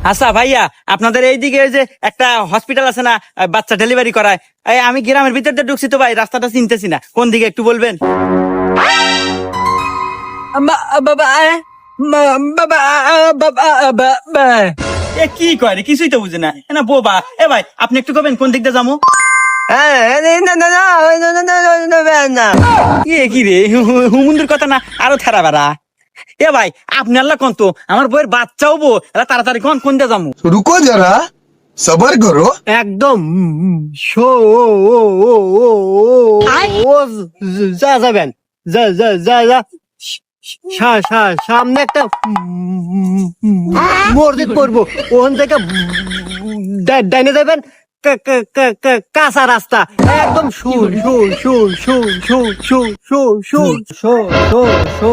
আচ্ছা ভাইয়া, আপনাদের এইদিকে ওই যে একটা হসপিটাল আছে না, বাচ্চা ডেলিভারি করায়? আমি গ্রামের ভিতর দিয়ে ঢুকছি তো ভাই, রাস্তাটা চিনতেছি না, কোন দিকে একটু বলবেন? এ কি করে, কিছুই তো বুঝে না বোবা। এ ভাই, আপনি একটু কবেন কোন দিক দিয়ে যাবো? কি রে, হুমুন্দির কথা না আরো থেরা বেড়া। এ ভাই, আপনি আল্লাহ কোন তো, আমার বইয়ের বাচ্চা হবো, তাড়াতাড়ি কোন দিয়ে যাবো? रुको जरा सबर करो। একদম শো ও ও ও ও ও যা যাবেন, যা যা যা যা সামনে একটা মসজিদ পড়বো, ওখান থেকে ডাইনে যাবেন, কাঁচা রাস্তা, একদম শু শু শু শু শু শু শু শু শু শু শু